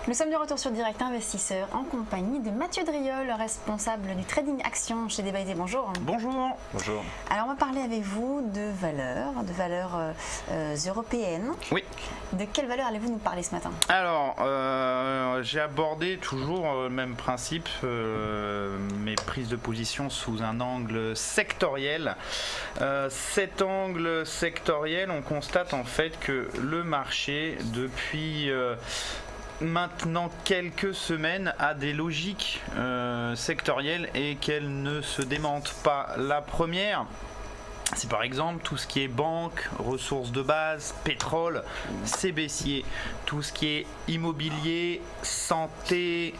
Nous sommes de retour sur Direct Investisseur en compagnie de Mathieu Driol, responsable du trading action chez Debaïté. Bonjour. Bonjour. Bonjour. Alors on va parler avec vous de valeurs européennes. Oui. De quelles valeurs allez-vous nous parler ce matin? Alors, j'ai abordé toujours le même principe, mes prises de position sous un angle sectoriel. Cet angle sectoriel, on constate en fait que le marché, depuis maintenant quelques semaines, a des logiques sectorielles et qu'elles ne se démentent pas. La première, c'est par exemple tout ce qui est banque, ressources de base, pétrole, c'est baissier. Tout ce qui est immobilier, santé,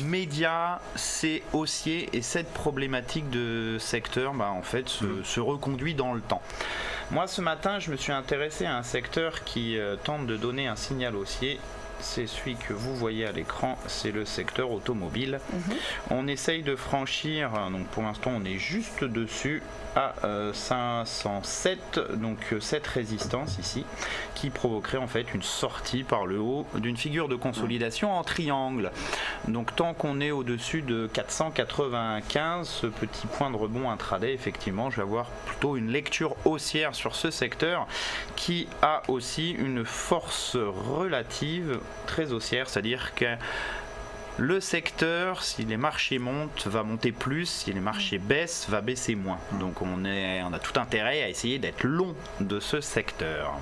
médias, c'est haussier. Et cette problématique de secteur, en fait, se reconduit dans le temps. Moi, ce matin, je me suis intéressé à un secteur qui tente de donner un signal haussier. C'est celui que vous voyez à l'écran, c'est le secteur automobile. On essaye de franchir, donc pour l'instant on est juste dessus, à 507, donc cette résistance ici, qui provoquerait en fait une sortie par le haut d'une figure de consolidation en triangle. Donc tant qu'on est au-dessus de 495, ce petit point de rebond intraday, effectivement, je vais avoir plutôt une lecture haussière sur ce secteur qui a aussi une force relative très haussière, c'est-à-dire que le secteur, si les marchés montent, va monter plus, si les marchés baissent, va baisser moins. Donc on a tout intérêt à essayer d'être long de ce secteur.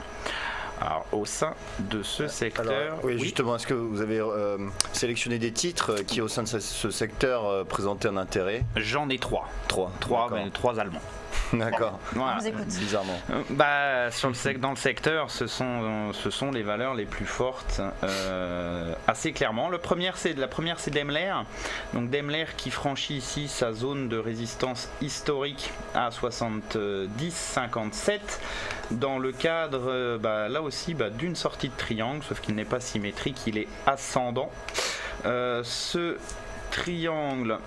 Alors, au sein de ce secteur... Alors, oui, justement, est-ce que vous avez sélectionné des titres qui, au sein de ce secteur, présentaient un intérêt? J'en ai trois, mais trois allemands. D'accord. Voilà. On vous écoute. Bizarrement. Dans le secteur, ce sont les valeurs les plus fortes, assez clairement. La première, c'est Daimler. Donc Daimler qui franchit ici sa zone de résistance historique à 70,57 dans le cadre, là aussi, d'une sortie de triangle, sauf qu'il n'est pas symétrique, il est ascendant. Ce triangle,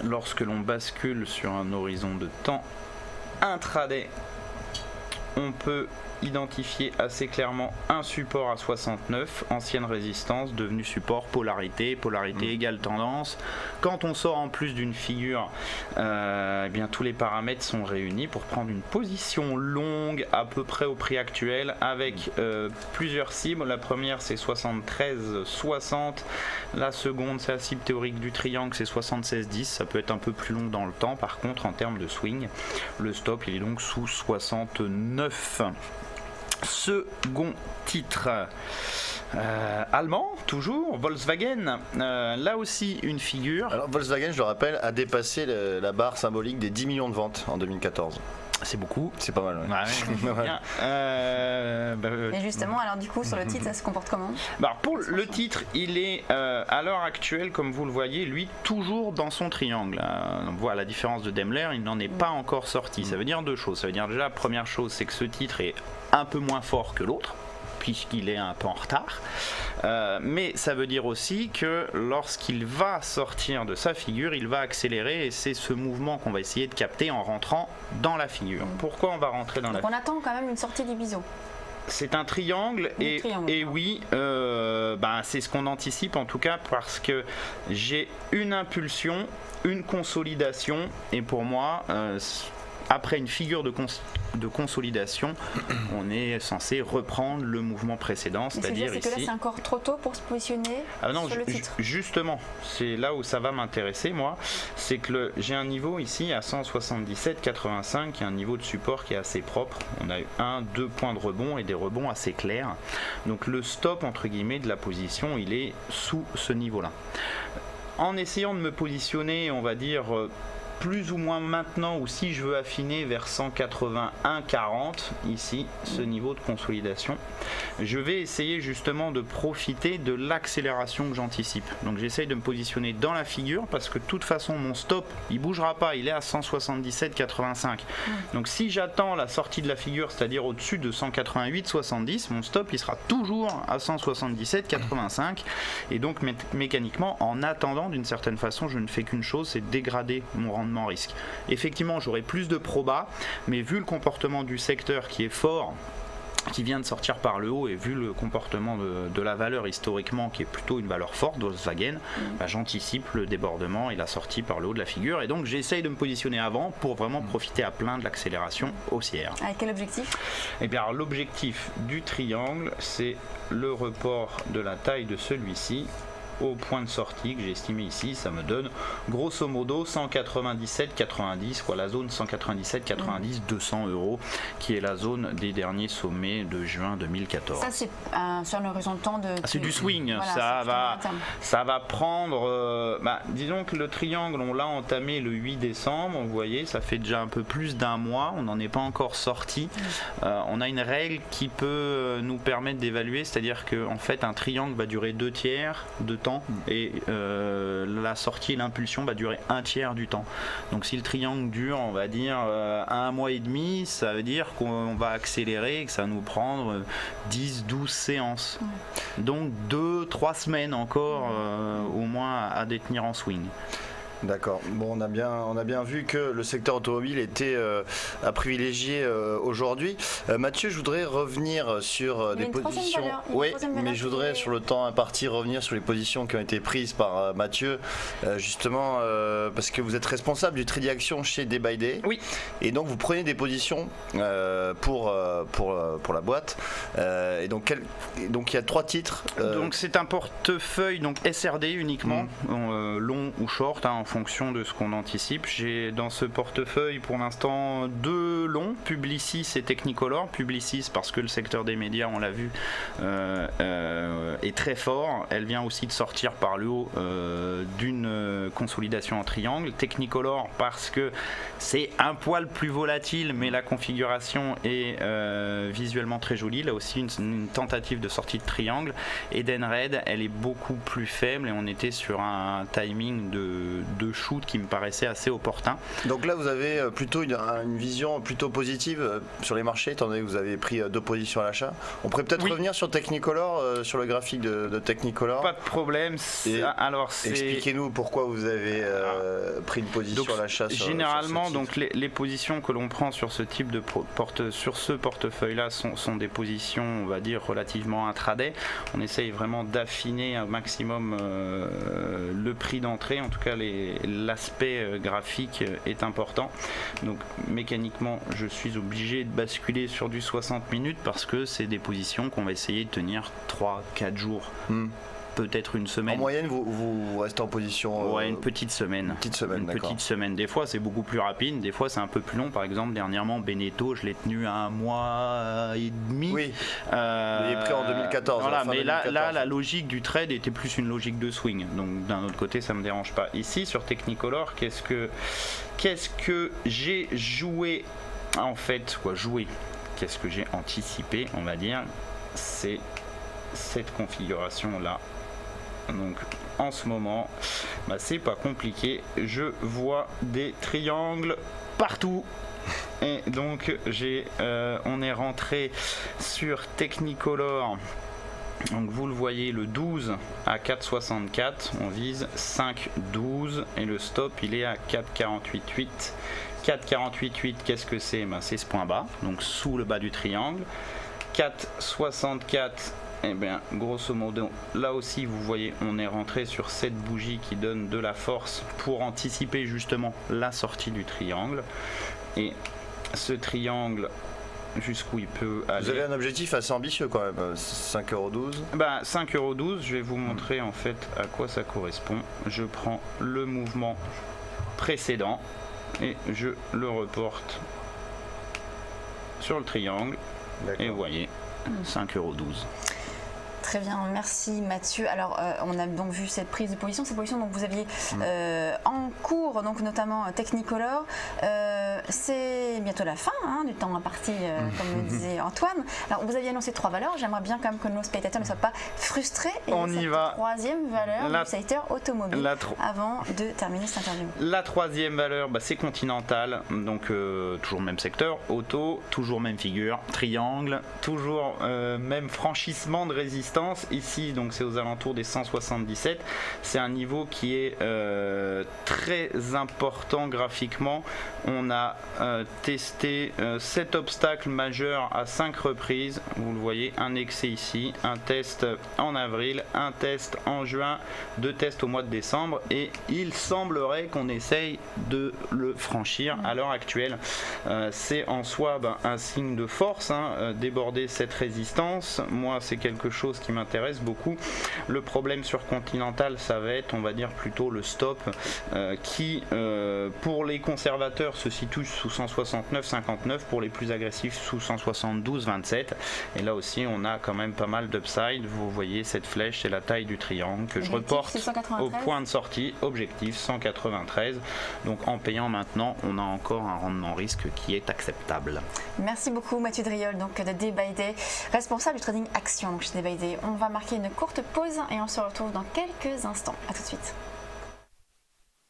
lorsque l'on bascule sur un horizon de temps intraday, on peut identifier assez clairement un support à 69, ancienne résistance, devenu support, polarité égale tendance. Quand on sort en plus d'une figure, bien tous les paramètres sont réunis pour prendre une position longue à peu près au prix actuel avec plusieurs cibles. La première c'est 73,60, la seconde c'est la cible théorique du triangle, c'est 76,10. Ça peut être un peu plus long dans le temps. Par contre, en termes de swing, le stop il est donc sous 69. Second titre, allemand, toujours, Volkswagen, là aussi une figure. Alors Volkswagen, je le rappelle, a dépassé la barre symbolique des 10 millions de ventes en 2014. C'est beaucoup. C'est pas mal, ouais. Bien. Et justement, alors du coup, sur le titre, ça se comporte comment? Pour le titre, il est à l'heure actuelle, comme vous le voyez, lui, toujours dans son triangle. On voit la différence de Daimler, il n'en est pas encore sorti. Ça veut dire deux choses. Ça veut dire déjà, la première chose, c'est que ce titre est un peu moins fort que l'autre, puisqu'il est un peu en retard, mais ça veut dire aussi que lorsqu'il va sortir de sa figure, il va accélérer, et c'est ce mouvement qu'on va essayer de capter en rentrant dans la figure. Pourquoi on va rentrer dans la figure? On attend quand même une sortie du biseau. C'est un triangle, et oui, c'est ce qu'on anticipe en tout cas, parce que j'ai une impulsion, une consolidation, et pour moi, après une figure de consolidation, on est censé reprendre le mouvement précédent, c'est-à-dire ici. Que là, c'est encore trop tôt pour se positionner sur le titre. Justement, c'est là où ça va m'intéresser, moi. C'est que j'ai un niveau ici à 177,85, qui est un niveau de support qui est assez propre. On a eu 2 points de rebond et des rebonds assez clairs. Donc le stop, entre guillemets, de la position, il est sous ce niveau-là. En essayant de me positionner, on va dire, plus ou moins maintenant, ou si je veux affiner vers 181,40 ici, ce niveau de consolidation, je vais essayer justement de profiter de l'accélération que j'anticipe. Donc j'essaye de me positionner dans la figure, parce que de toute façon mon stop il bougera pas, il est à 177,85. Donc si j'attends la sortie de la figure, c'est-à-dire au-dessus de 188,70, mon stop il sera toujours à 177,85, et donc mécaniquement, en attendant, d'une certaine façon, je ne fais qu'une chose, c'est dégrader mon rendement risque. Effectivement, j'aurai plus de proba, mais vu le comportement du secteur qui est fort qui vient de sortir par le haut, et vu le comportement de la valeur historiquement qui est plutôt une valeur forte de Volkswagen, j'anticipe le débordement et la sortie par le haut de la figure, et donc j'essaye de me positionner avant pour vraiment profiter à plein de l'accélération haussière. Avec quel objectif? Et bien l'objectif du triangle, c'est le report de la taille de celui-ci au point de sortie que j'ai estimé ici. Ça me donne grosso modo 197,90, quoi, la zone 197,90, 200 €, qui est la zone des derniers sommets de juin 2014. Ça, c'est sur un horizon de temps de... C'est du swing, voilà, ça va prendre, disons que le triangle, on l'a entamé le 8 décembre, vous voyez, ça fait déjà un peu plus d'un mois, on n'en est pas encore sorti. On a une règle qui peut nous permettre d'évaluer, c'est-à-dire qu'en fait un triangle va durer 2/3 de temps, et la sortie et l'impulsion va durer 1/3 du temps. Donc si le triangle dure, on va dire 1 mois et demi, ça veut dire qu'on va accélérer et que ça va nous prendre 10-12 séances. Donc 2-3 semaines encore au moins à détenir en swing. D'accord. Bon, on a bien vu que le secteur automobile était à privilégier aujourd'hui. Mathieu, je voudrais revenir sur des positions. Oui, mais je voudrais sur le temps imparti revenir sur les positions qui ont été prises par Mathieu, justement parce que vous êtes responsable du trading action chez Day by Day. Oui. Et donc vous prenez des positions pour la boîte. Et donc il y a 3 titres. Donc c'est un portefeuille donc SRD uniquement, long ou short, en fonction de ce qu'on anticipe. J'ai dans ce portefeuille pour l'instant 2 longs, Publicis et Technicolor. Publicis parce que le secteur des médias, on l'a vu, est très fort. Elle vient aussi de sortir par le haut d'une consolidation en triangle. Technicolor parce que c'est un poil plus volatile, mais la configuration est visuellement très jolie. Là aussi une tentative de sortie de triangle. Edenred, elle est beaucoup plus faible et on était sur un timing de shoot qui me paraissait assez opportun. Donc là vous avez plutôt une vision plutôt positive sur les marchés, étant donné que vous avez pris 2 positions à l'achat. On pourrait peut-être revenir sur Technicolor, sur le graphique de Technicolor. Pas de problème. Expliquez-nous pourquoi vous avez pris une position à l'achat. Généralement, donc les positions que l'on prend sur ce type de portefeuille-là sont des positions, on va dire, relativement intraday. On essaye vraiment d'affiner un maximum le prix d'entrée, en tout cas l'aspect graphique est important. Donc mécaniquement je suis obligé de basculer sur du 60 minutes parce que c'est des positions qu'on va essayer de tenir 3-4 jours. Peut-être une semaine. En moyenne, vous restez en position. Une petite semaine. Une petite semaine. Des fois, c'est beaucoup plus rapide. Des fois, c'est un peu plus long. Par exemple, dernièrement, Beneteau, je l'ai tenu à 1 mois et demi. Oui. Il est pris en 2014. Voilà, mais là, la logique du trade était plus une logique de swing. Donc, d'un autre côté, ça me dérange pas. Ici, sur Technicolor, qu'est-ce que j'ai joué en fait, qu'est-ce que j'ai anticipé, on va dire, c'est cette configuration là. Donc en ce moment, c'est pas compliqué, je vois des triangles partout. Et donc on est rentré sur Technicolor. Donc vous le voyez, le 12 à 4,64, on vise 5,12 et le stop il est à 4,48,8. 4,48,8, qu'est-ce que c'est? C'est ce point bas, donc sous le bas du triangle. 4,64, et bien grosso modo là aussi vous voyez on est rentré sur cette bougie qui donne de la force pour anticiper justement la sortie du triangle. Et ce triangle, jusqu'où il peut aller. Vous avez un objectif assez ambitieux quand même, 5,12 €. 5,12 €, je vais vous montrer en fait à quoi ça correspond. Je prends le mouvement précédent et je le reporte sur le triangle. Et vous voyez, 5,12 €. Très bien, merci Mathieu. Alors, on a donc vu cette prise de position. Cette position, donc, vous aviez en cours, donc, notamment Technicolor. C'est bientôt la fin du temps imparti, comme le disait Antoine. Alors, vous aviez annoncé 3 valeurs. J'aimerais bien quand même que nos spectateurs ne soient pas frustrés. Et on y va. 3e valeur du secteur automobile avant de terminer cette interview. La 3e valeur, c'est Continental. Donc, toujours même secteur, auto, toujours même figure, triangle, toujours même franchissement de résistance résistance. Ici, donc c'est aux alentours des 177. C'est un niveau qui est très important graphiquement. On a testé 7 obstacles majeurs à 5 reprises. Vous le voyez, un excès ici, un test en avril, un test en juin, 2 tests au mois de décembre, et il semblerait qu'on essaye de le franchir à l'heure actuelle. C'est en soi un signe de force, déborder cette résistance. Moi, c'est quelque chose qui m'intéresse beaucoup. Le problème sur Continental, ça va être, on va dire, plutôt le stop qui, pour les conservateurs, se situe sous 169,59, pour les plus agressifs sous 172,27. Et là aussi, on a quand même pas mal d'upside. Vous voyez cette flèche, c'est la taille du triangle que je reporte au point de sortie. Objectif 193. Donc en payant maintenant, on a encore un rendement risque qui est acceptable. Merci beaucoup Mathieu Driol, donc de Day by Day, responsable du trading action chez Day by Day. On va marquer une courte pause et on se retrouve dans quelques instants. A tout de suite.